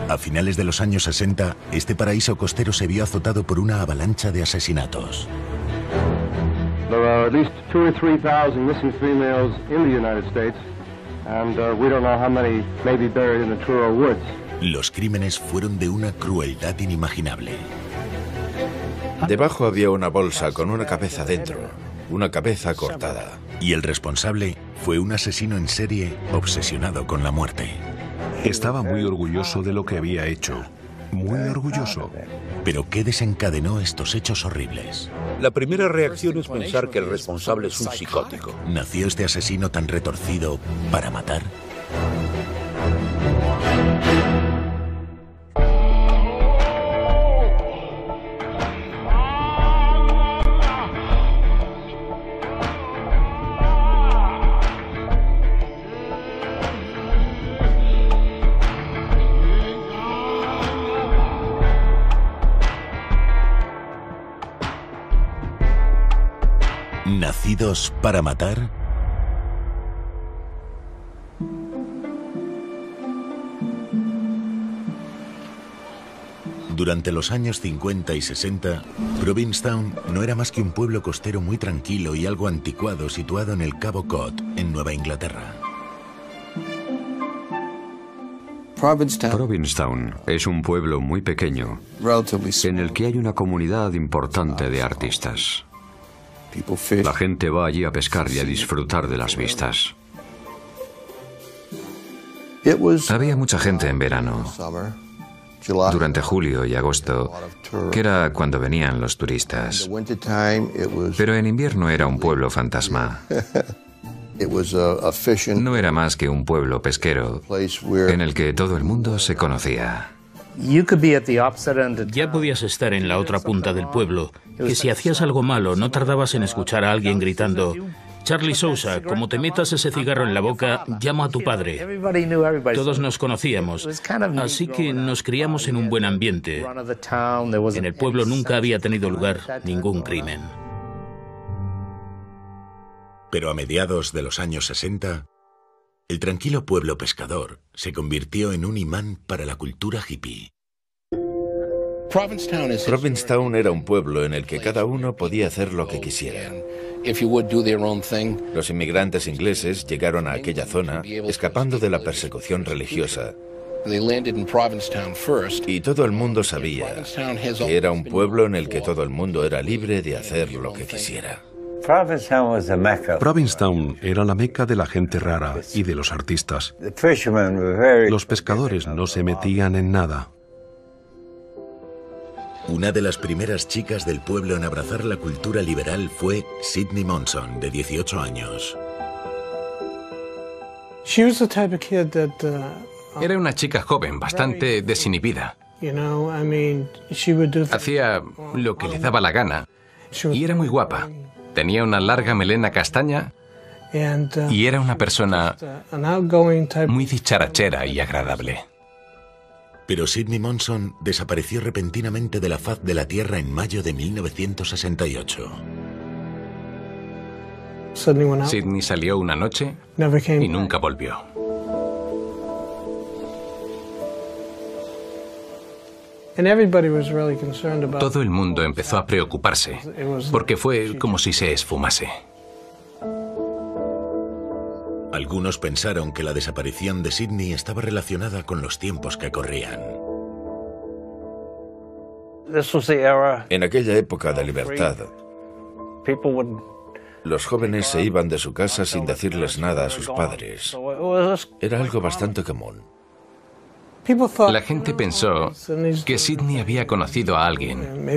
A finales de los años 60, este paraíso costero se vio azotado por una avalancha de asesinatos. There are at least 2,000 or 3,000 missing females in the United States, and we don't know how many may be buried in the Truro woods. Los crímenes fueron de una crueldad inimaginable. Debajo había una bolsa con una cabeza dentro, una cabeza cortada. Y el responsable fue un asesino en serie obsesionado con la muerte. Estaba muy orgulloso de lo que había hecho. Muy orgulloso. ¿Pero qué desencadenó estos hechos horribles? La primera reacción es pensar que el responsable es un psicótico. ¿Nació este asesino tan retorcido para matar? ¿Nacidos para matar? Durante los años 50 y 60, Provincetown no era más que un pueblo costero muy tranquilo y algo anticuado situado en el Cabo Cod, en Nueva Inglaterra. Provincetown es un pueblo muy pequeño en el que hay una comunidad importante de artistas. La gente va allí a pescar y a disfrutar de las vistas. Había mucha gente en verano, durante julio y agosto, que era cuando venían los turistas. Pero en invierno era un pueblo fantasma. No era más que un pueblo pesquero en el que todo el mundo se conocía. Ya podías estar en la otra punta del pueblo, que si hacías algo malo no tardabas en escuchar a alguien gritando: Charlie Sousa, como te metas ese cigarro en la boca, llama a tu padre. Todos nos conocíamos, así que nos criamos en un buen ambiente. En el pueblo nunca había tenido lugar ningún crimen. Pero a mediados de los años 60, el tranquilo pueblo pescador se convirtió en un imán para la cultura hippie. Provincetown era un pueblo en el que cada uno podía hacer lo que quisiera. Los inmigrantes ingleses llegaron a aquella zona escapando de la persecución religiosa. Y todo el mundo sabía que era un pueblo en el que todo el mundo era libre de hacer lo que quisiera. Provincetown era la meca de la gente rara y de los artistas. Los pescadores no se metían en nada. Una de las primeras chicas del pueblo en abrazar la cultura liberal fue Sydney Monson, de 18 años. Era una chica joven, bastante desinhibida. Hacía lo que le daba la gana y era muy guapa. Tenía una larga melena castaña y era una persona muy dicharachera y agradable. Pero Sydney Monson desapareció repentinamente de la faz de la Tierra en mayo de 1968. Sydney salió una noche y nunca volvió. Todo el mundo empezó a preocuparse, porque fue como si se esfumase. Algunos pensaron que la desaparición de Sydney estaba relacionada con los tiempos que corrían. En aquella época de libertad, los jóvenes se iban de su casa sin decirles nada a sus padres. Era algo bastante común. La gente pensó que Sydney había conocido a alguien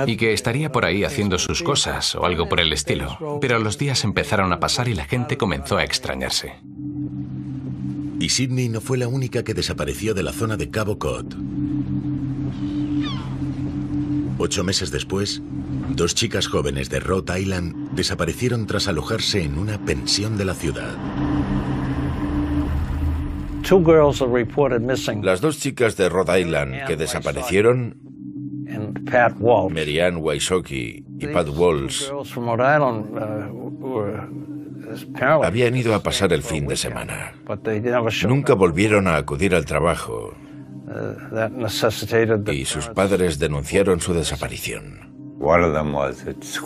y que estaría por ahí haciendo sus cosas o algo por el estilo. Pero los días empezaron a pasar y la gente comenzó a extrañarse. Y Sydney no fue la única que desapareció de la zona de Cabo Cod. 8 meses después, 2 chicas jóvenes de Rhode Island desaparecieron tras alojarse en una pensión de la ciudad. Las 2 chicas de Rhode Island que desaparecieron, Mary Ann Wysocki y Pat Walsh, habían ido a pasar el fin de semana. Nunca volvieron a acudir al trabajo y sus padres denunciaron su desaparición.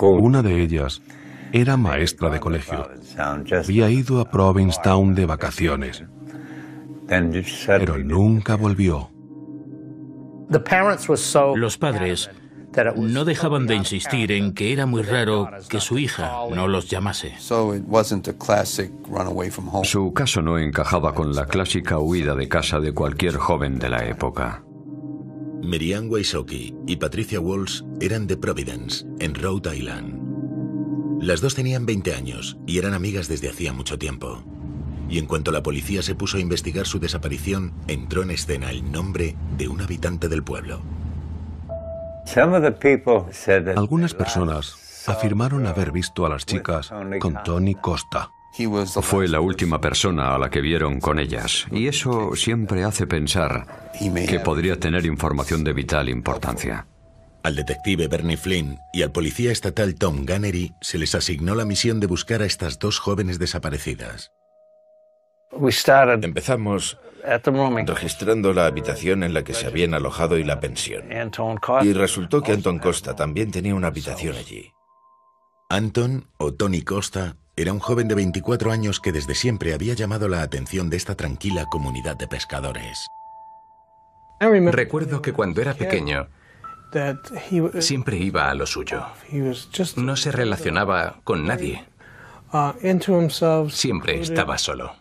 Una de ellas era maestra de colegio. Había ido a Provincetown de vacaciones, pero nunca volvió. Los padres no dejaban de insistir en que era muy raro que su hija no los llamase. Su caso no encajaba con la clásica huida de casa de cualquier joven de la época. Mary Ann Wysocki y Patricia Walsh eran de Providence, en Rhode Island. Las dos tenían 20 años y eran amigas desde hacía mucho tiempo. Y en cuanto la policía se puso a investigar su desaparición, entró en escena el nombre de un habitante del pueblo. Algunas personas afirmaron haber visto a las chicas con Tony Costa. Fue la última persona a la que vieron con ellas, y eso siempre hace pensar que podría tener información de vital importancia. Al detective Bernie Flynn y al policía estatal Tom Gunnery se les asignó la misión de buscar a estas dos jóvenes desaparecidas. Empezamos registrando la habitación en la que se habían alojado y la pensión. Y resultó que Anton Costa también tenía una habitación allí. Anton, o Tony Costa, era un joven de 24 años que desde siempre había llamado la atención de esta tranquila comunidad de pescadores. Recuerdo que cuando era pequeño siempre iba a lo suyo. No se relacionaba con nadie. Siempre estaba solo.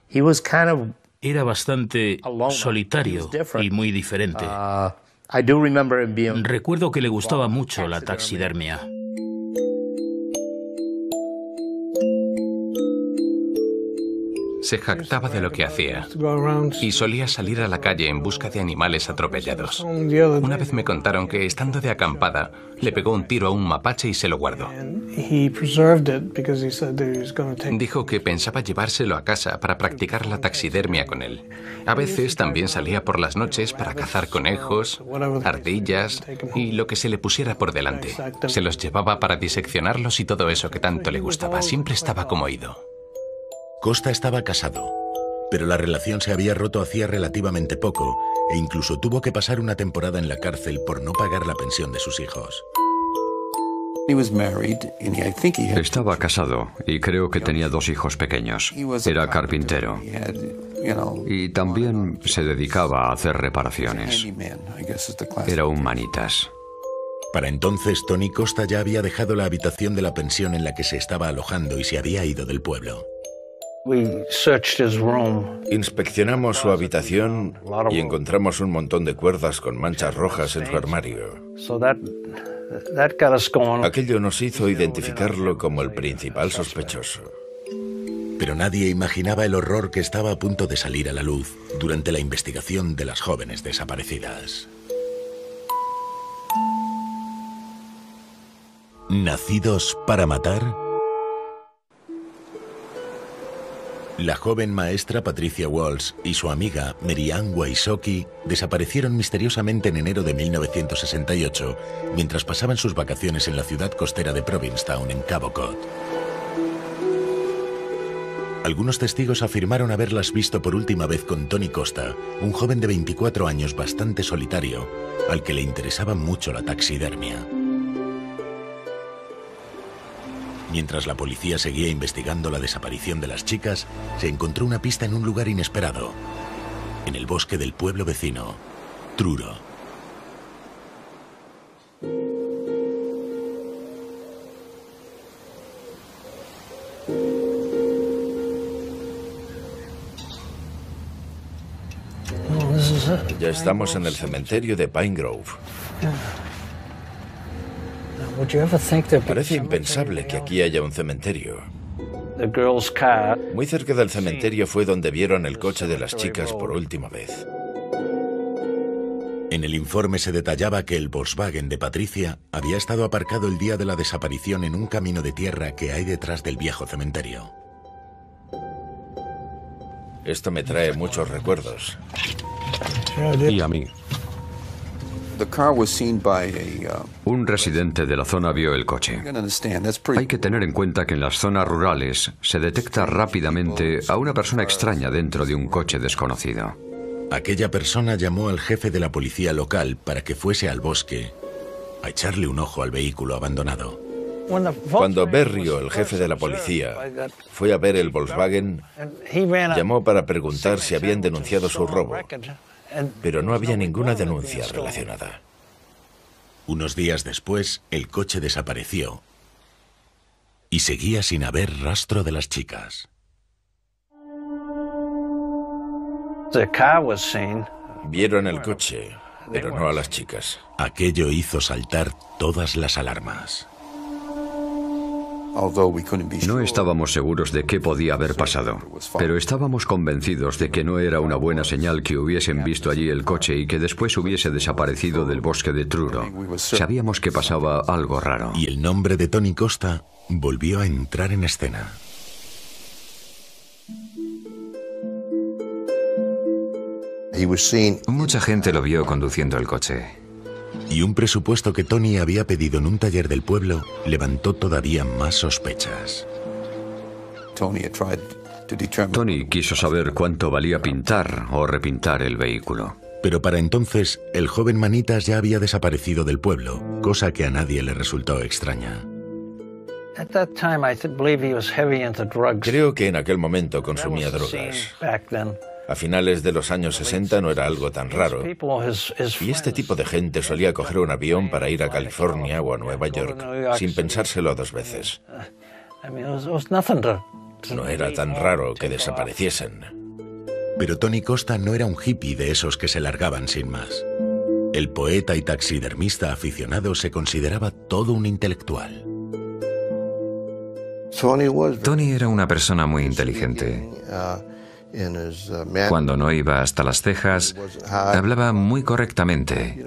Era bastante solitario y muy diferente. Recuerdo que le gustaba mucho la taxidermia. Se jactaba de lo que hacía y solía salir a la calle en busca de animales atropellados. Una vez me contaron que, estando de acampada, le pegó un tiro a un mapache y se lo guardó. Dijo que pensaba llevárselo a casa para practicar la taxidermia con él. A veces también salía por las noches para cazar conejos, ardillas y lo que se le pusiera por delante. Se los llevaba para diseccionarlos y todo eso que tanto le gustaba. Siempre estaba como ido. Costa estaba casado, pero la relación se había roto hacía relativamente poco e incluso tuvo que pasar una temporada en la cárcel por no pagar la pensión de sus hijos. Estaba casado y creo que tenía 2 hijos pequeños. Era carpintero y también se dedicaba a hacer reparaciones. Era un manitas. Para entonces, Tony Costa ya había dejado la habitación de la pensión en la que se estaba alojando y se había ido del pueblo. Inspeccionamos su habitación y encontramos un montón de cuerdas con manchas rojas en su armario. Aquello nos hizo identificarlo como el principal sospechoso. Pero nadie imaginaba el horror que estaba a punto de salir a la luz durante la investigación de las jóvenes desaparecidas. ¿Nacidos para matar? La joven maestra Patricia Walsh y su amiga Mary Ann Wysocki desaparecieron misteriosamente en enero de 1968 mientras pasaban sus vacaciones en la ciudad costera de Provincetown, en Cabo Cod. Algunos testigos afirmaron haberlas visto por última vez con Tony Costa, un joven de 24 años bastante solitario, al que le interesaba mucho la taxidermia. Mientras la policía seguía investigando la desaparición de las chicas, se encontró una pista en un lugar inesperado, en el bosque del pueblo vecino, Truro. Ya estamos en el cementerio de Pine Grove. Parece impensable que aquí haya un cementerio. Muy cerca del cementerio fue donde vieron el coche de las chicas por última vez. En el informe se detallaba que el Volkswagen de Patricia había estado aparcado el día de la desaparición en un camino de tierra que hay detrás del viejo cementerio. Esto me trae muchos recuerdos. Y a mí. Un residente de la zona vio el coche. Hay que tener en cuenta que en las zonas rurales se detecta rápidamente a una persona extraña dentro de un coche desconocido. Aquella persona llamó al jefe de la policía local para que fuese al bosque a echarle un ojo al vehículo abandonado. Cuando Berrio, el jefe de la policía, fue a ver el Volkswagen, llamó para preguntar si habían denunciado su robo, pero no había ninguna denuncia relacionada. Unos días después, el coche desapareció y seguía sin haber rastro de las chicas. Vieron el coche, pero no a las chicas. Aquello hizo saltar todas las alarmas. No estábamos seguros de qué podía haber pasado, pero estábamos convencidos de que no era una buena señal que hubiesen visto allí el coche y que después hubiese desaparecido del bosque de Truro. Sabíamos que pasaba algo raro. Y el nombre de Tony Costa volvió a entrar en escena. Mucha gente lo vio conduciendo el coche. Y un presupuesto que Tony había pedido en un taller del pueblo levantó todavía más sospechas. Tony quiso saber cuánto valía pintar o repintar el vehículo. Pero para entonces, el joven Manitas ya había desaparecido del pueblo, cosa que a nadie le resultó extraña. Creo que en aquel momento consumía drogas. A finales de los años 60 no era algo tan raro. Y este tipo de gente solía coger un avión para ir a California o a Nueva York, sin pensárselo dos veces. No era tan raro que desapareciesen. Pero Tony Costa no era un hippie de esos que se largaban sin más. El poeta y taxidermista aficionado se consideraba todo un intelectual. Tony era una persona muy inteligente. Cuando no iba hasta las cejas, hablaba muy correctamente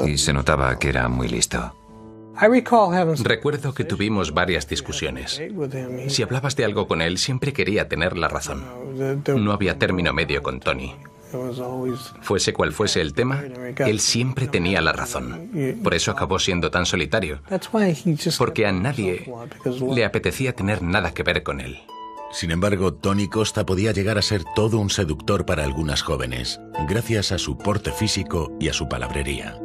y se notaba que era muy listo. Recuerdo que tuvimos varias discusiones. Si hablabas de algo con él, siempre quería tener la razón. No había término medio con Tony. Fuese cual fuese el tema, él siempre tenía la razón. Por eso acabó siendo tan solitario, porque a nadie le apetecía tener nada que ver con él. Sin embargo, Tony Costa podía llegar a ser todo un seductor para algunas jóvenes, gracias a su porte físico y a su palabrería.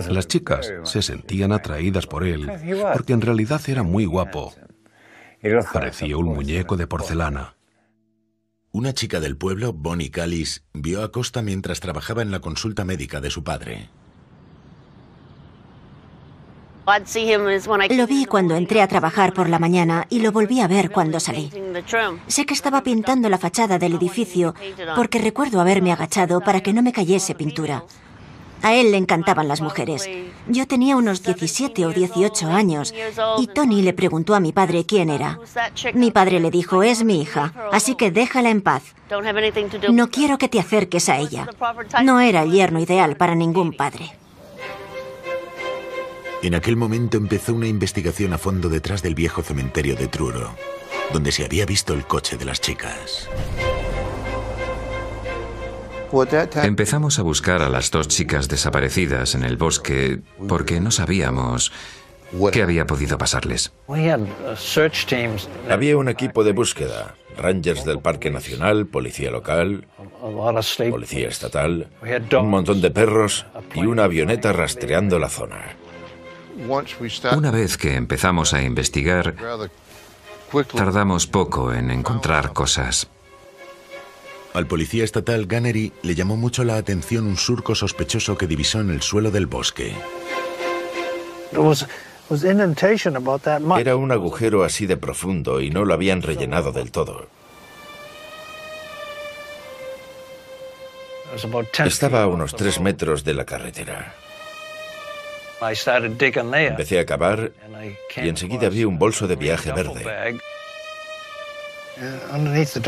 Las chicas se sentían atraídas por él, porque en realidad era muy guapo. Parecía un muñeco de porcelana. Una chica del pueblo, Bonnie Callis, vio a Costa mientras trabajaba en la consulta médica de su padre. Lo vi cuando entré a trabajar por la mañana y lo volví a ver cuando salí. Sé que estaba pintando la fachada del edificio porque recuerdo haberme agachado para que no me cayese pintura. A él le encantaban las mujeres. Yo tenía unos 17 o 18 años y Tony le preguntó a mi padre quién era. Mi padre le dijo, es mi hija, así que déjala en paz. No quiero que te acerques a ella. No era el yerno ideal para ningún padre. En aquel momento empezó una investigación a fondo detrás del viejo cementerio de Truro, donde se había visto el coche de las chicas. Empezamos a buscar a las dos chicas desaparecidas en el bosque porque no sabíamos qué había podido pasarles. Había un equipo de búsqueda, rangers del Parque Nacional, policía local, policía estatal, un montón de perros y una avioneta rastreando la zona. Una vez que empezamos a investigar, tardamos poco en encontrar cosas. Al policía estatal Gunnery le llamó mucho la atención un surco sospechoso que divisó en el suelo del bosque. Era un agujero así de profundo y no lo habían rellenado del todo. Estaba a unos 3 metros de la carretera. Empecé a cavar y enseguida vi un bolso de viaje verde.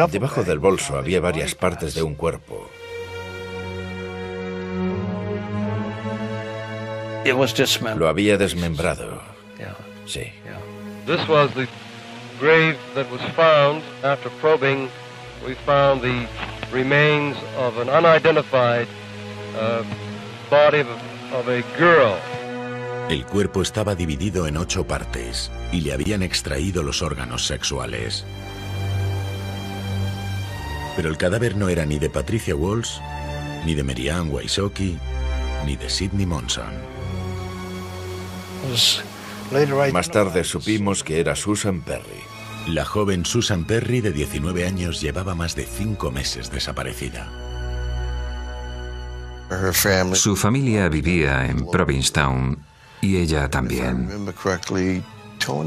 Debajo del bolso había varias partes de un cuerpo. Lo había desmembrado. Sí. This was the grave that was found. After probing, we found the remains of an unidentified body of a girl. El cuerpo estaba dividido en 8 partes y le habían extraído los órganos sexuales. Pero el cadáver no era ni de Patricia Walsh, ni de Mary Ann Wysocki, ni de Sidney Monson. Más tarde supimos que era Susan Perry. La joven Susan Perry, de 19 años, llevaba más de 5 meses desaparecida. Su familia vivía en Provincetown y ella también.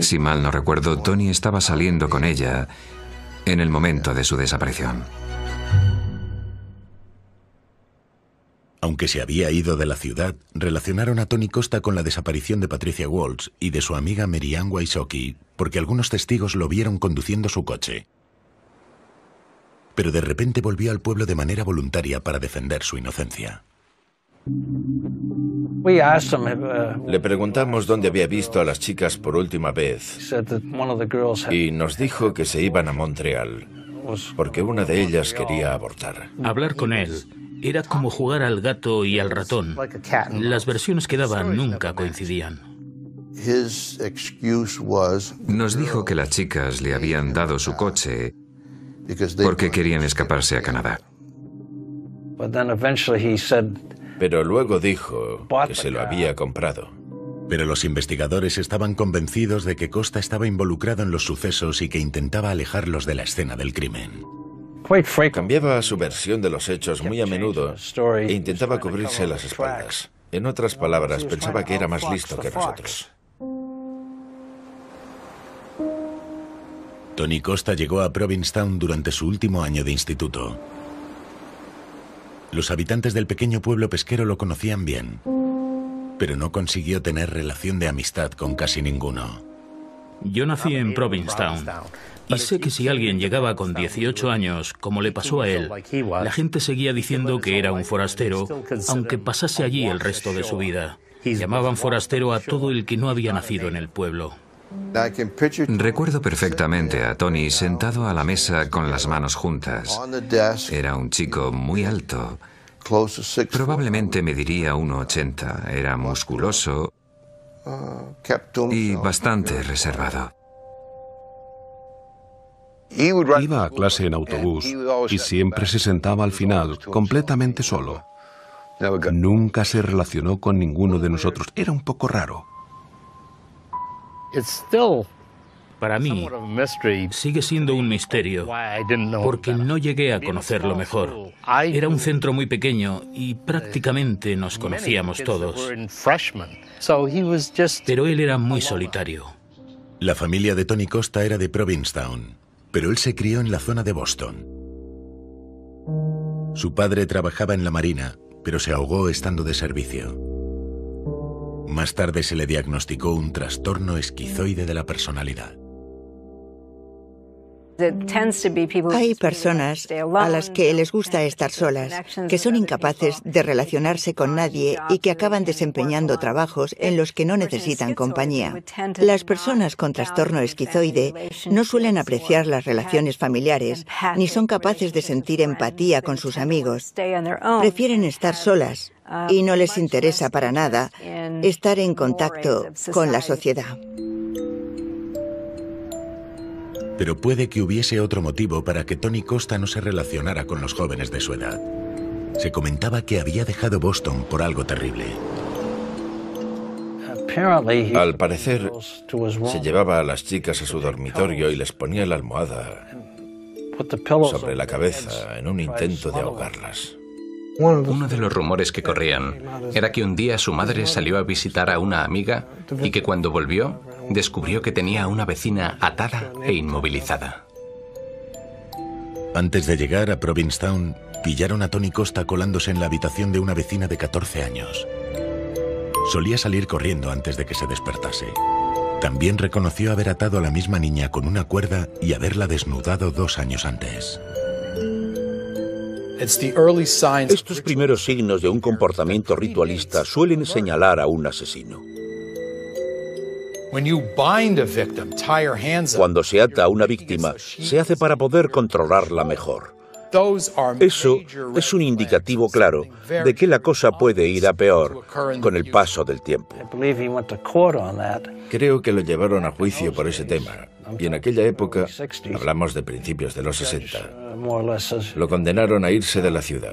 Si mal no recuerdo, Tony estaba saliendo con ella en el momento de su desaparición. Aunque se había ido de la ciudad, relacionaron a Tony Costa con la desaparición de Patricia Walsh y de su amiga Mary Ann Wysocki, porque algunos testigos lo vieron conduciendo su coche. Pero de repente volvió al pueblo de manera voluntaria para defender su inocencia. Le preguntamos dónde había visto a las chicas por última vez y nos dijo que se iban a Montreal porque una de ellas quería abortar. Hablar con él era como jugar al gato y al ratón. Las versiones que daban nunca coincidían. Nos dijo que las chicas le habían dado su coche porque querían escaparse a Canadá. Pero luego dijo que se lo había comprado. Pero los investigadores estaban convencidos de que Costa estaba involucrado en los sucesos y que intentaba alejarlos de la escena del crimen. Cambiaba su versión de los hechos muy a menudo e intentaba cubrirse las espaldas. En otras palabras, pensaba que era más listo que nosotros. Tony Costa llegó a Provincetown durante su último año de instituto. Los habitantes del pequeño pueblo pesquero lo conocían bien, pero no consiguió tener relación de amistad con casi ninguno. Yo nací en Provincetown y sé que si alguien llegaba con 18 años, como le pasó a él, la gente seguía diciendo que era un forastero, aunque pasase allí el resto de su vida. Llamaban forastero a todo el que no había nacido en el pueblo. Recuerdo perfectamente a Tony sentado a la mesa con las manos juntas. Era un chico muy alto. Probablemente mediría 1,80. Era musculoso y bastante reservado. Iba a clase en autobús y siempre se sentaba al final, completamente solo. Nunca se relacionó con ninguno de nosotros. Era un poco raro. Para mí, sigue siendo un misterio, porque no llegué a conocerlo mejor. Era un centro muy pequeño y prácticamente nos conocíamos todos. Pero él era muy solitario. La familia de Tony Costa era de Provincetown, pero él se crió en la zona de Boston. Su padre trabajaba en la marina, pero se ahogó estando de servicio. Más tarde se le diagnosticó un trastorno esquizoide de la personalidad. Hay personas a las que les gusta estar solas, que son incapaces de relacionarse con nadie y que acaban desempeñando trabajos en los que no necesitan compañía. Las personas con trastorno esquizoide no suelen apreciar las relaciones familiares, ni son capaces de sentir empatía con sus amigos. Prefieren estar solas y no les interesa para nada estar en contacto con la sociedad. Pero puede que hubiese otro motivo para que Tony Costa no se relacionara con los jóvenes de su edad. Se comentaba que había dejado Boston por algo terrible. Al parecer, se llevaba a las chicas a su dormitorio y les ponía la almohada sobre la cabeza en un intento de ahogarlas. Uno de los rumores que corrían era que un día su madre salió a visitar a una amiga y que cuando volvió, descubrió que tenía a una vecina atada e inmovilizada. Antes de llegar a Provincetown, pillaron a Tony Costa colándose en la habitación de una vecina de 14 años. Solía salir corriendo antes de que se despertase. También reconoció haber atado a la misma niña con una cuerda y haberla desnudado 2 años antes. Estos primeros signos de un comportamiento ritualista suelen señalar a un asesino. Cuando se ata a una víctima, se hace para poder controlarla mejor. Eso es un indicativo claro de que la cosa puede ir a peor con el paso del tiempo. Creo que lo llevaron a juicio por ese tema. Y en aquella época, hablamos de principios de los 60, lo condenaron a irse de la ciudad.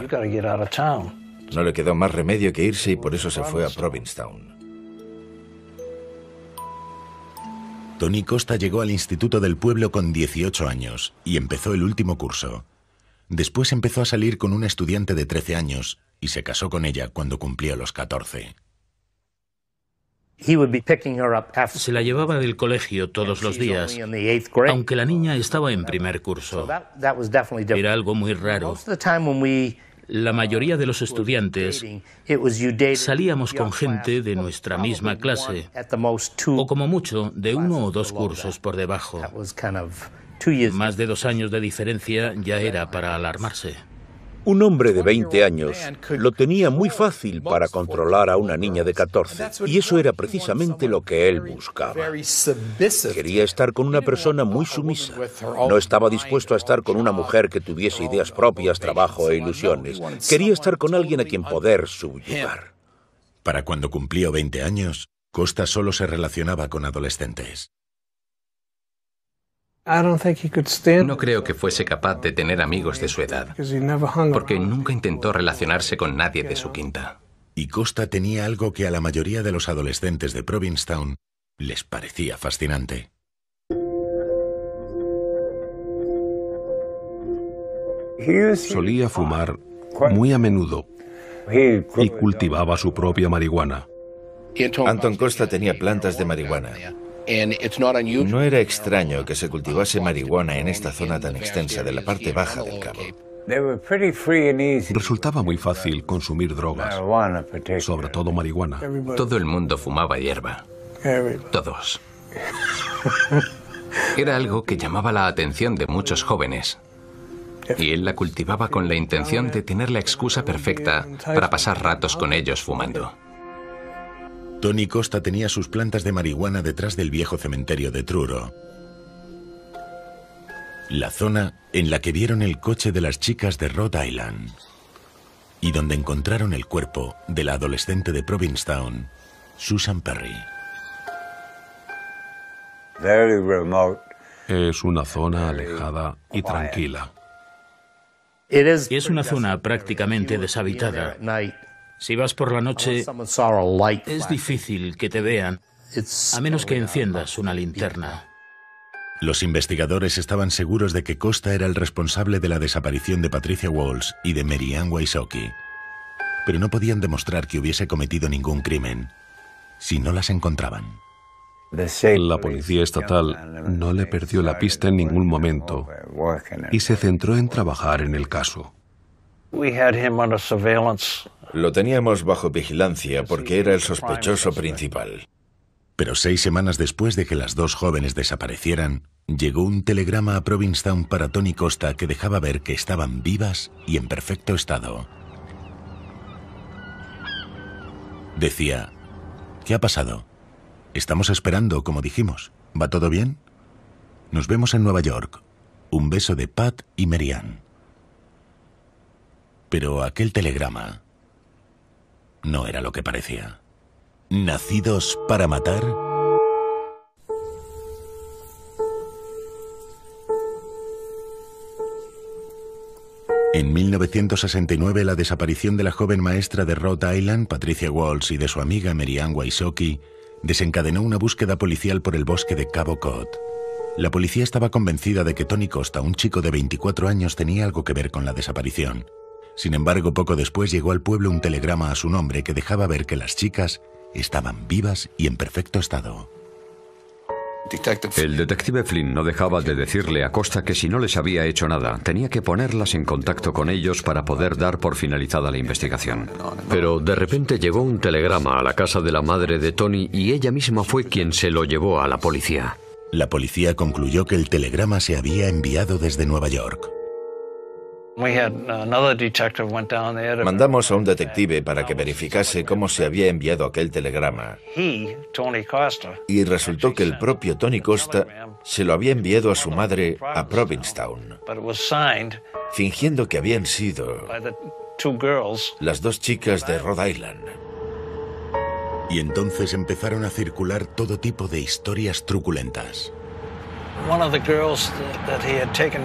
No le quedó más remedio que irse y por eso se fue a Provincetown. Tony Costa llegó al instituto del pueblo con 18 años y empezó el último curso. Después empezó a salir con una estudiante de 13 años y se casó con ella cuando cumplió los 14. Se la llevaba del colegio todos los días, aunque la niña estaba en primer curso. Era algo muy raro. La mayoría de los estudiantes salíamos con gente de nuestra misma clase, o como mucho, de 1 o 2 cursos por debajo. Más de 2 años de diferencia ya era para alarmarse. Un hombre de 20 años lo tenía muy fácil para controlar a una niña de 14, y eso era precisamente lo que él buscaba. Quería estar con una persona muy sumisa. No estaba dispuesto a estar con una mujer que tuviese ideas propias, trabajo e ilusiones. Quería estar con alguien a quien poder subyugar. Para cuando cumplió 20 años, Costa solo se relacionaba con adolescentes. No creo que fuese capaz de tener amigos de su edad, porque nunca intentó relacionarse con nadie de su quinta. Y Costa tenía algo que a la mayoría de los adolescentes de Provincetown les parecía fascinante. Solía fumar muy a menudo y cultivaba su propia marihuana. Anton Costa tenía plantas de marihuana. No era extraño que se cultivase marihuana en esta zona tan extensa de la parte baja del cabo. Resultaba muy fácil consumir drogas, sobre todo marihuana. Todo el mundo fumaba hierba. Todos. Era algo que llamaba la atención de muchos jóvenes. Y él la cultivaba con la intención de tener la excusa perfecta para pasar ratos con ellos fumando. Tony Costa tenía sus plantas de marihuana detrás del viejo cementerio de Truro. La zona en la que vieron el coche de las chicas de Rhode Island y donde encontraron el cuerpo de la adolescente de Provincetown, Susan Perry. Es una zona alejada y tranquila. Es una zona prácticamente deshabitada. Si vas por la noche, es difícil que te vean, a menos que enciendas una linterna. Los investigadores estaban seguros de que Costa era el responsable de la desaparición de Patricia Walsh y de Mary Ann Wysocki, pero no podían demostrar que hubiese cometido ningún crimen si no las encontraban. La policía estatal no le perdió la pista en ningún momento y se centró en trabajar en el caso. Lo teníamos bajo vigilancia porque era el sospechoso principal. Pero 6 semanas después de que las 2 jóvenes desaparecieran, llegó un telegrama a Provincetown para Tony Costa que dejaba ver que estaban vivas y en perfecto estado. Decía: ¿qué ha pasado? Estamos esperando, como dijimos. ¿Va todo bien? Nos vemos en Nueva York. Un beso de Pat y Mary Ann. Pero aquel telegrama no era lo que parecía. ¿Nacidos para matar? En 1969, la desaparición de la joven maestra de Rhode Island, Patricia Walsh, y de su amiga Mary Ann Wysocki desencadenó una búsqueda policial por el bosque de Cabo Cod. La policía estaba convencida de que Tony Costa, un chico de 24 años, tenía algo que ver con la desaparición. Sin embargo, poco después llegó al pueblo un telegrama a su nombre que dejaba ver que las chicas estaban vivas y en perfecto estado. El detective Flynn no dejaba de decirle a Costa que si no les había hecho nada, tenía que ponerlas en contacto con ellos para poder dar por finalizada la investigación. Pero de repente llegó un telegrama a la casa de la madre de Tony y ella misma fue quien se lo llevó a la policía. La policía concluyó que el telegrama se había enviado desde Nueva York. Mandamos a un detective para que verificase cómo se había enviado aquel telegrama. Y resultó que el propio Tony Costa se lo había enviado a su madre a Provincetown, fingiendo que habían sido las 2 chicas de Rhode Island. Y entonces empezaron a circular todo tipo de historias truculentas.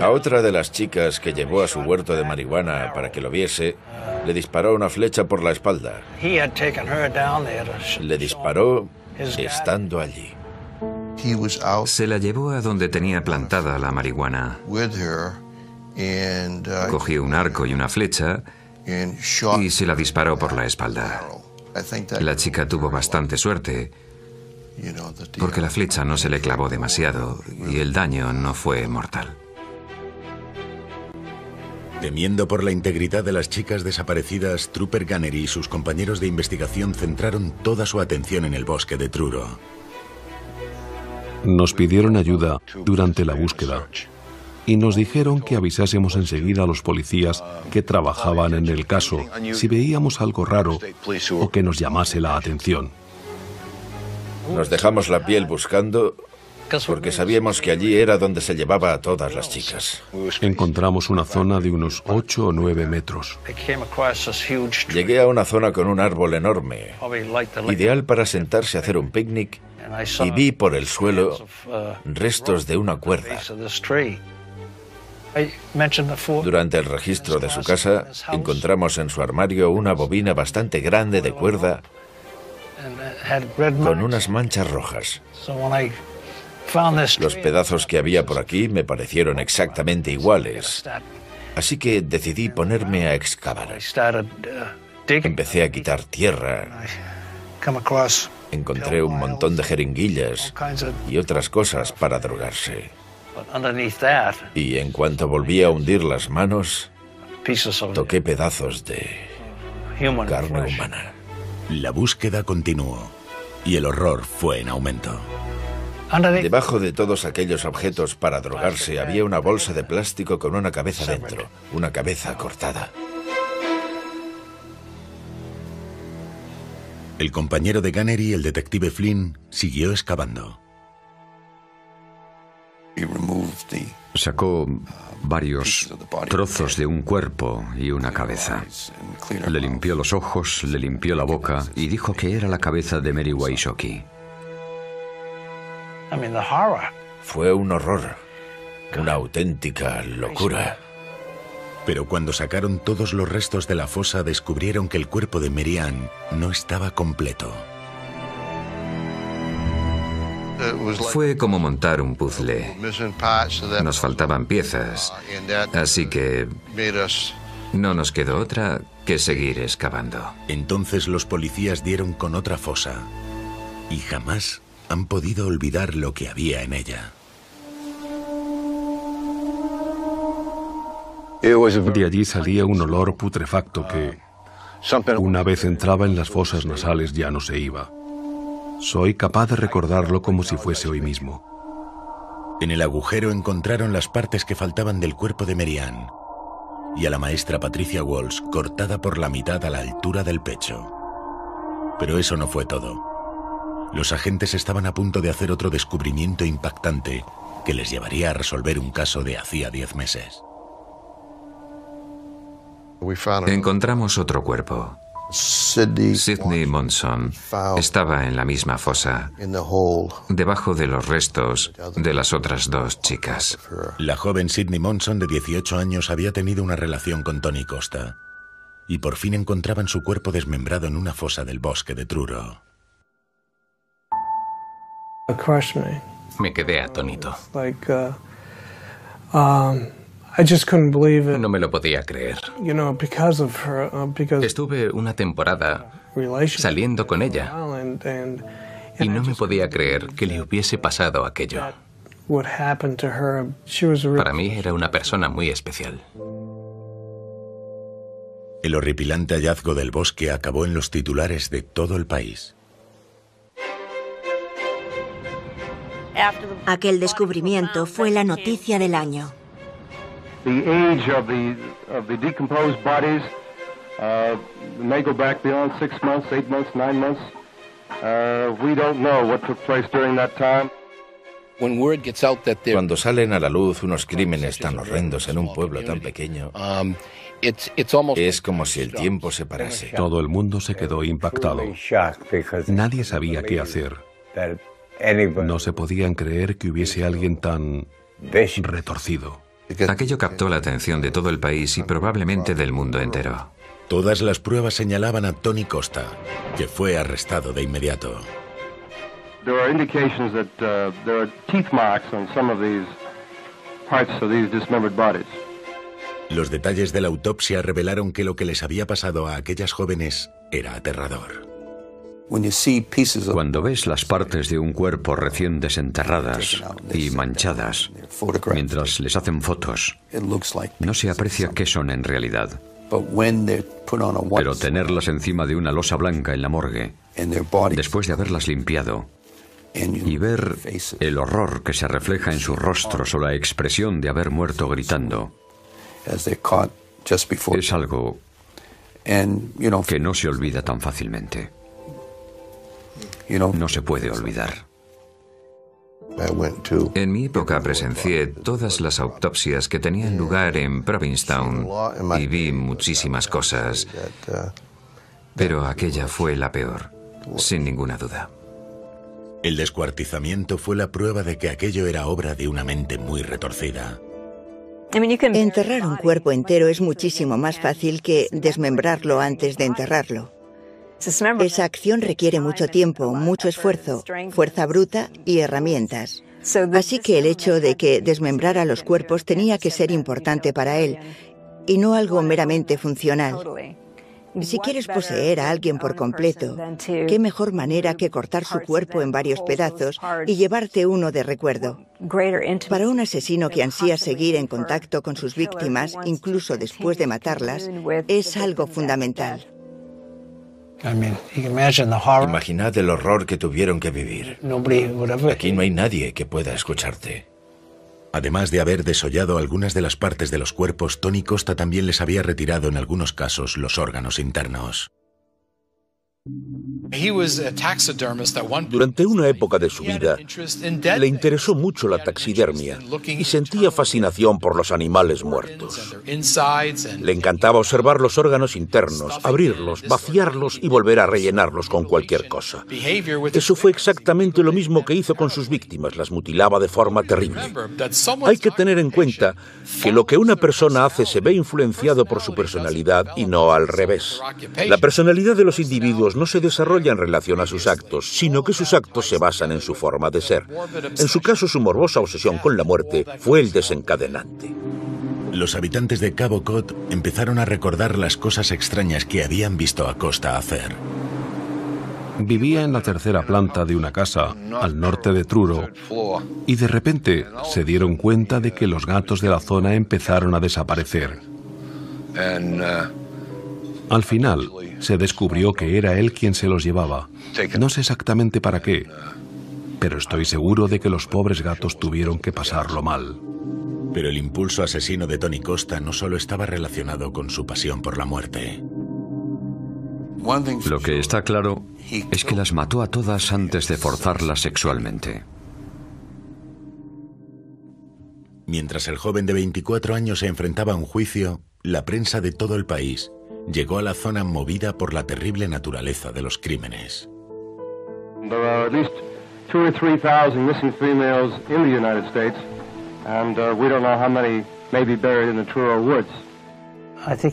A otra de las chicas que llevó a su huerto de marihuana para que lo viese, le disparó una flecha por la espalda. Le disparó estando allí. Se la llevó a donde tenía plantada la marihuana. Cogió un arco y una flecha y se la disparó por la espalda. La chica tuvo bastante suerte porque la flecha no se le clavó demasiado y el daño no fue mortal. Temiendo por la integridad de las chicas desaparecidas, Trooper Gunnery y sus compañeros de investigación centraron toda su atención en el bosque de Truro. Nos pidieron ayuda durante la búsqueda y nos dijeron que avisásemos enseguida a los policías que trabajaban en el caso si veíamos algo raro o que nos llamase la atención. Nos dejamos la piel buscando porque sabíamos que allí era donde se llevaba a todas las chicas. Encontramos una zona de unos 8 o 9 metros. Llegué a una zona con un árbol enorme, ideal para sentarse a hacer un picnic, y vi por el suelo restos de una cuerda. Durante el registro de su casa, encontramos en su armario una bobina bastante grande de cuerda con unas manchas rojas. Los pedazos que había por aquí me parecieron exactamente iguales, así que decidí ponerme a excavar. Empecé a quitar tierra. Encontré un montón de jeringuillas y otras cosas para drogarse. Y en cuanto volví a hundir las manos, toqué pedazos de carne humana. La búsqueda continuó y el horror fue en aumento. Debajo de todos aquellos objetos para drogarse había una bolsa de plástico con una cabeza dentro, una cabeza cortada. El compañero de Gunnery, el detective Flynn, siguió excavando. Sacó varios trozos de un cuerpo y una cabeza. Le limpió los ojos, le limpió la boca y dijo que era la cabeza de Mary Wysocki. Fue un horror, una auténtica locura. Pero cuando sacaron todos los restos de la fosa, descubrieron que el cuerpo de Mary Ann no estaba completo. Fue como montar un puzzle. Nos faltaban piezas, así que no nos quedó otra que seguir excavando. Entonces los policías dieron con otra fosa y jamás han podido olvidar lo que había en ella. De allí salía un olor putrefacto que, una vez entraba en las fosas nasales, ya no se iba. Soy capaz de recordarlo como si fuese hoy mismo. En el agujero encontraron las partes que faltaban del cuerpo de Mary Ann y a la maestra Patricia Walsh cortada por la mitad a la altura del pecho. Pero eso no fue todo. Los agentes estaban a punto de hacer otro descubrimiento impactante que les llevaría a resolver un caso de hacía 10 meses. Encontramos otro cuerpo. Sidney Monson estaba en la misma fosa, debajo de los restos de las otras dos chicas. La joven Sidney Monson, de 18 años, había tenido una relación con Tony Costa y por fin encontraban su cuerpo desmembrado en una fosa del bosque de Truro. Me quedé atónito. No me lo podía creer. Estuve una temporada saliendo con ella y no me podía creer que le hubiese pasado aquello. Para mí era una persona muy especial. El horripilante hallazgo del bosque acabó en los titulares de todo el país. Aquel descubrimiento fue la noticia del año. The age of the decomposed bodies may go back beyond 6 months, 8 months, 9 months. We don't know what took place during that time. Cuando salen a la luz unos crímenes tan horrendos en un pueblo tan pequeño, es como si el tiempo se parase. Todo el mundo se quedó impactado. Nadie sabía qué hacer. No se podían creer que hubiese alguien tan retorcido. Aquello captó la atención de todo el país y probablemente del mundo entero. Todas las pruebas señalaban a Tony Costa, que fue arrestado de inmediato. There are indications that there are teeth marks on some of these parts of these dismembered bodies. Los detalles de la autopsia revelaron que lo que les había pasado a aquellas jóvenes era aterrador. Cuando ves las partes de un cuerpo recién desenterradas y manchadas, mientras les hacen fotos, no se aprecia qué son en realidad. Pero tenerlas encima de una losa blanca en la morgue, después de haberlas limpiado, y ver el horror que se refleja en sus rostros o la expresión de haber muerto gritando, es algo que no se olvida tan fácilmente. No se puede olvidar. En mi época presencié todas las autopsias que tenían lugar en Provincetown y vi muchísimas cosas, pero aquella fue la peor, sin ninguna duda. El descuartizamiento fue la prueba de que aquello era obra de una mente muy retorcida. Enterrar un cuerpo entero es muchísimo más fácil que desmembrarlo antes de enterrarlo. Esa acción requiere mucho tiempo, mucho esfuerzo, fuerza bruta y herramientas. Así que el hecho de que desmembrara los cuerpos tenía que ser importante para él, y no algo meramente funcional. Si quieres poseer a alguien por completo, qué mejor manera que cortar su cuerpo en varios pedazos y llevarte uno de recuerdo. Para un asesino que ansía seguir en contacto con sus víctimas, incluso después de matarlas, es algo fundamental. Imaginad el horror que tuvieron que vivir. Aquí no hay nadie que pueda escucharte. Además de haber desollado algunas de las partes de los cuerpos, Tony Costa también les había retirado en algunos casos los órganos internos. Durante una época de su vida, le interesó mucho la taxidermia y sentía fascinación por los animales muertos. Le encantaba observar los órganos internos, abrirlos, vaciarlos y volver a rellenarlos con cualquier cosa. Eso fue exactamente lo mismo que hizo con sus víctimas, las mutilaba de forma terrible. Hay que tener en cuenta que lo que una persona hace se ve influenciado por su personalidad y no al revés. La personalidad de los individuos no se desarrolla en relación a sus actos, sino que sus actos se basan en su forma de ser. En su caso, su morbosa obsesión con la muerte fue el desencadenante. Los habitantes de Cabo Cod empezaron a recordar las cosas extrañas que habían visto a Costa hacer. Vivía en la tercera planta de una casa al norte de Truro y de repente se dieron cuenta de que los gatos de la zona empezaron a desaparecer. Al final, se descubrió que era él quien se los llevaba. No sé exactamente para qué, pero estoy seguro de que los pobres gatos tuvieron que pasarlo mal. Pero el impulso asesino de Tony Costa no solo estaba relacionado con su pasión por la muerte. Lo que está claro es que las mató a todas antes de forzarlas sexualmente. Mientras el joven de 24 años se enfrentaba a un juicio, la prensa de todo el país llegó a la zona movida por la terrible naturaleza de los crímenes. There are at least 2,000 or 3,000 missing females in the United States, and we don't know how many may be buried in the Truro woods.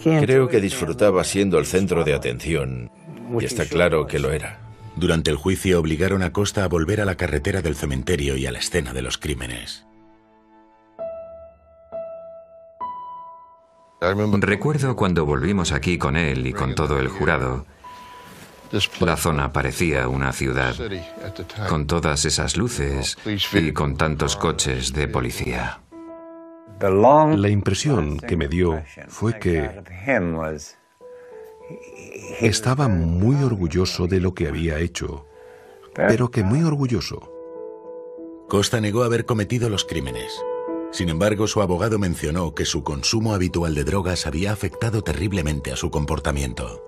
Creo que disfrutaba siendo el centro de atención, y está claro que lo era. Durante el juicio obligaron a Costa a volver a la carretera del cementerio y a la escena de los crímenes. Recuerdo cuando volvimos aquí con él y con todo el jurado. La zona parecía una ciudad, con todas esas luces y con tantos coches de policía. La impresión que me dio fue que estaba muy orgulloso de lo que había hecho, pero que muy orgulloso. Costa negó haber cometido los crímenes. Sin embargo, su abogado mencionó que su consumo habitual de drogas había afectado terriblemente a su comportamiento.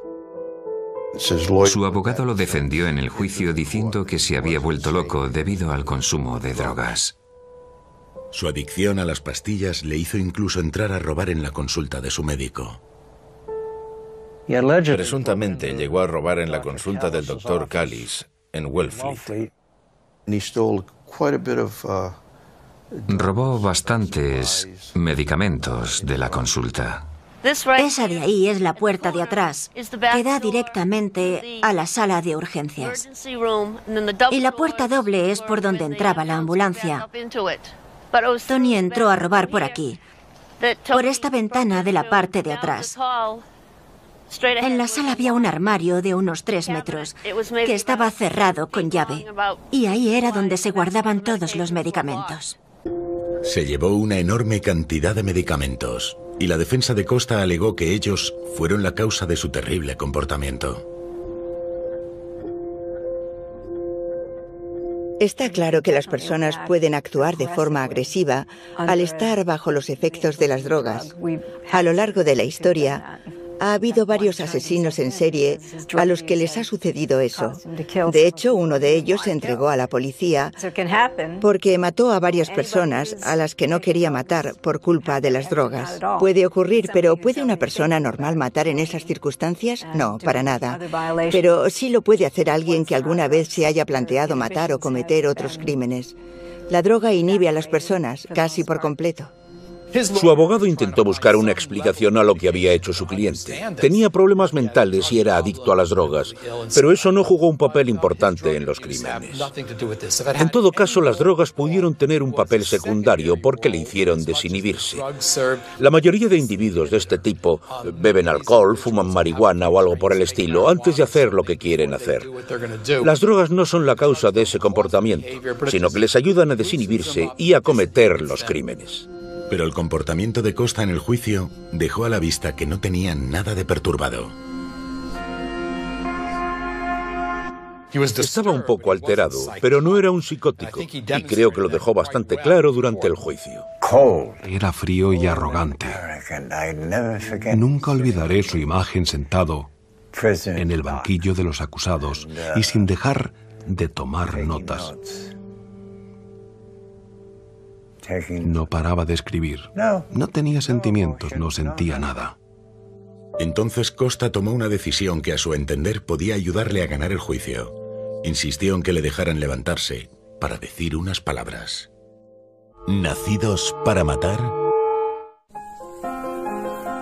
Su abogado lo defendió en el juicio diciendo que se había vuelto loco debido al consumo de drogas. Su adicción a las pastillas le hizo incluso entrar a robar en la consulta de su médico. Presuntamente llegó a robar en la consulta del Dr. Callis, en Wellfleet. Robó bastantes medicamentos de la consulta. Esa de ahí es la puerta de atrás, que da directamente a la sala de urgencias. Y la puerta doble es por donde entraba la ambulancia. Tony entró a robar por aquí, por esta ventana de la parte de atrás. En la sala había un armario de unos 3 metros, que estaba cerrado con llave. Y ahí era donde se guardaban todos los medicamentos. Se llevó una enorme cantidad de medicamentos, y la defensa de Costa alegó que ellos fueron la causa de su terrible comportamiento. Está claro que las personas pueden actuar de forma agresiva al estar bajo los efectos de las drogas. A lo largo de la historia, ha habido varios asesinos en serie a los que les ha sucedido eso. De hecho, uno de ellos se entregó a la policía porque mató a varias personas a las que no quería matar por culpa de las drogas. Puede ocurrir, pero ¿puede una persona normal matar en esas circunstancias? No, para nada. Pero sí lo puede hacer alguien que alguna vez se haya planteado matar o cometer otros crímenes. La droga inhibe a las personas casi por completo. Su abogado intentó buscar una explicación a lo que había hecho su cliente. Tenía problemas mentales y era adicto a las drogas, pero eso no jugó un papel importante en los crímenes. En todo caso, las drogas pudieron tener un papel secundario porque le hicieron desinhibirse. La mayoría de individuos de este tipo beben alcohol, fuman marihuana o algo por el estilo antes de hacer lo que quieren hacer. Las drogas no son la causa de ese comportamiento, sino que les ayudan a desinhibirse y a cometer los crímenes. Pero el comportamiento de Costa en el juicio dejó a la vista que no tenía nada de perturbado. Estaba un poco alterado, pero no era un psicótico, y creo que lo dejó bastante claro durante el juicio. Era frío y arrogante. Nunca olvidaré su imagen sentado en el banquillo de los acusados y sin dejar de tomar notas. No paraba de escribir. No tenía sentimientos, no sentía nada. Entonces Costa tomó una decisión que a su entender podía ayudarle a ganar el juicio. Insistió en que le dejaran levantarse para decir unas palabras. ¿Nacidos para matar?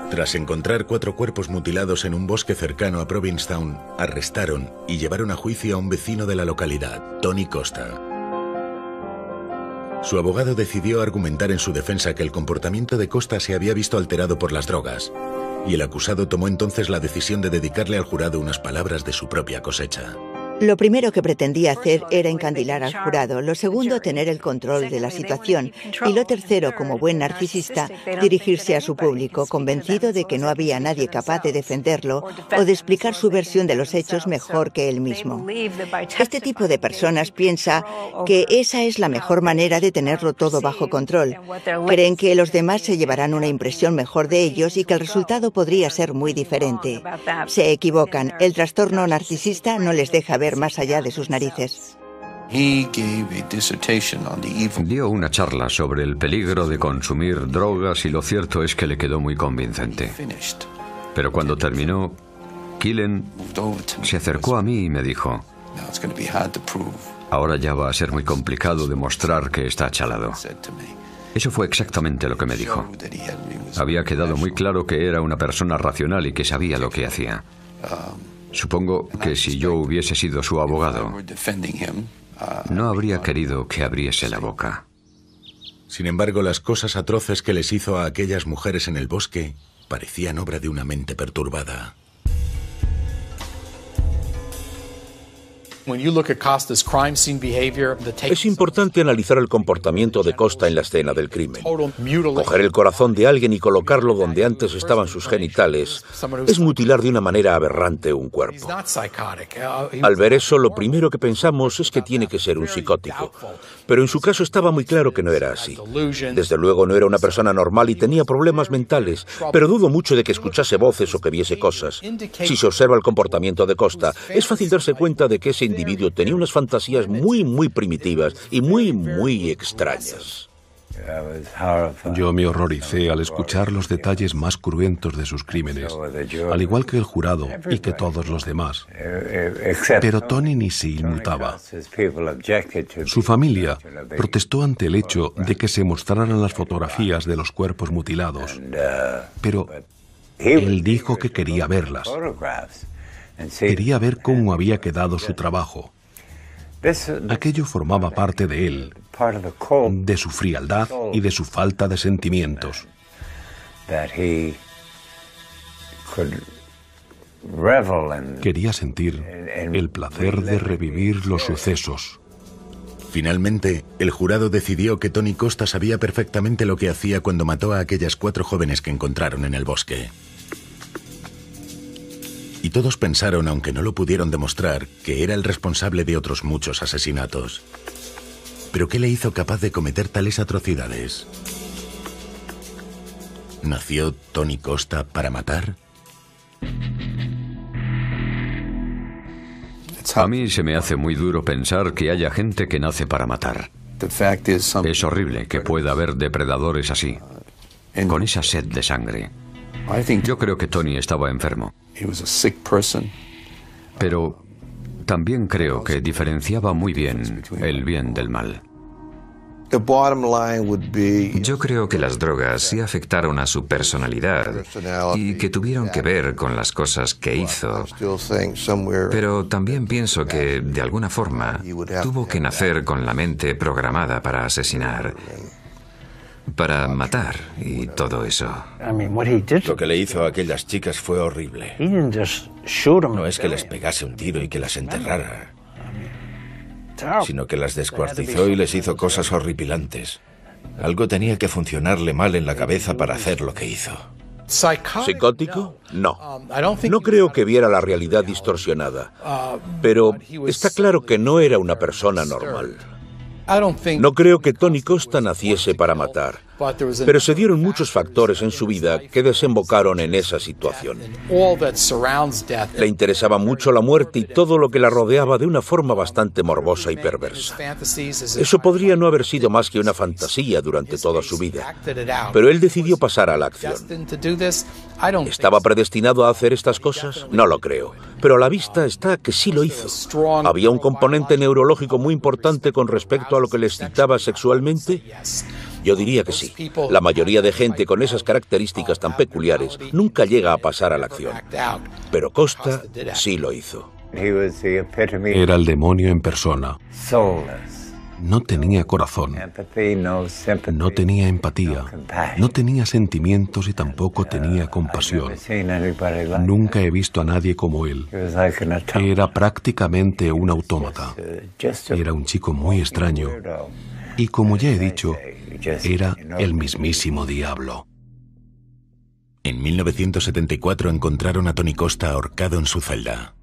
Tras encontrar 4 cuerpos mutilados en un bosque cercano a Provincetown, arrestaron y llevaron a juicio a un vecino de la localidad, Tony Costa. Su abogado decidió argumentar en su defensa que el comportamiento de Costa se había visto alterado por las drogas, y el acusado tomó entonces la decisión de dedicarle al jurado unas palabras de su propia cosecha. Lo primero que pretendía hacer era encandilar al jurado, lo segundo, tener el control de la situación, y lo tercero, como buen narcisista, dirigirse a su público, convencido de que no había nadie capaz de defenderlo o de explicar su versión de los hechos mejor que él mismo. Este tipo de personas piensa que esa es la mejor manera de tenerlo todo bajo control. Creen que los demás se llevarán una impresión mejor de ellos y que el resultado podría ser muy diferente. Se equivocan. El trastorno narcisista no les deja ver más allá de sus narices. Dio una charla sobre el peligro de consumir drogas y lo cierto es que le quedó muy convincente. Pero cuando terminó, Killen se acercó a mí y me dijo: ahora ya va a ser muy complicado demostrar que está chalado. Eso fue exactamente lo que me dijo. Había quedado muy claro que era una persona racional y que sabía lo que hacía. Supongo que si yo hubiese sido su abogado, no habría querido que abriese la boca. Sin embargo, las cosas atroces que les hizo a aquellas mujeres en el bosque parecían obra de una mente perturbada. Es importante analizar el comportamiento de Costa en la escena del crimen. Coger el corazón de alguien y colocarlo donde antes estaban sus genitales es mutilar de una manera aberrante un cuerpo. Al ver eso, lo primero que pensamos es que tiene que ser un psicótico. Pero en su caso estaba muy claro que no era así. Desde luego no era una persona normal y tenía problemas mentales, pero dudo mucho de que escuchase voces o que viese cosas. Si se observa el comportamiento de Costa, es fácil darse cuenta de que ese individuo tenía unas fantasías muy primitivas y muy extrañas. Yo me horroricé al escuchar los detalles más cruentos de sus crímenes, al igual que el jurado y que todos los demás. Pero Tony ni se inmutaba. Su familia protestó ante el hecho de que se mostraran las fotografías de los cuerpos mutilados, pero él dijo que quería verlas. Quería ver cómo había quedado su trabajo. Aquello formaba parte de él, de su frialdad y de su falta de sentimientos. Quería sentir el placer de revivir los sucesos. Finalmente, el jurado decidió que Tony Costa sabía perfectamente lo que hacía cuando mató a aquellas 4 jóvenes que encontraron en el bosque. Y todos pensaron, aunque no lo pudieron demostrar, que era el responsable de otros muchos asesinatos. ¿Pero qué le hizo capaz de cometer tales atrocidades? ¿Nació Tony Costa para matar? A mí se me hace muy duro pensar que haya gente que nace para matar. Es horrible que pueda haber depredadores así, con esa sed de sangre. Yo creo que Tony estaba enfermo. Pero también creo que diferenciaba muy bien el bien del mal. Yo creo que las drogas sí afectaron a su personalidad y que tuvieron que ver con las cosas que hizo. Pero también pienso que, de alguna forma, tuvo que nacer con la mente programada para asesinar, para matar y todo eso. Lo que le hizo a aquellas chicas fue horrible. No es que les pegase un tiro y que las enterrara, sino que las descuartizó y les hizo cosas horripilantes. Algo tenía que funcionarle mal en la cabeza para hacer lo que hizo. ¿Psicótico? No. No creo que viera la realidad distorsionada, pero está claro que no era una persona normal. No creo que Tony Costa naciese para matar, pero se dieron muchos factores en su vida que desembocaron en esa situación. Le interesaba mucho la muerte y todo lo que la rodeaba de una forma bastante morbosa y perversa. Eso podría no haber sido más que una fantasía durante toda su vida, pero él decidió pasar a la acción. ¿Estaba predestinado a hacer estas cosas? No lo creo, pero a la vista está que sí lo hizo. ¿Había un componente neurológico muy importante con respecto a lo que le excitaba sexualmente? Yo diría que sí. La mayoría de gente con esas características tan peculiares nunca llega a pasar a la acción. Pero Costa sí lo hizo. Era el demonio en persona. No tenía corazón, no tenía empatía, no tenía sentimientos y tampoco tenía compasión. Nunca he visto a nadie como él. Era prácticamente un autómata. Era un chico muy extraño. Y como ya he dicho, era el mismísimo diablo. En 1974 encontraron a Tony Costa ahorcado en su celda.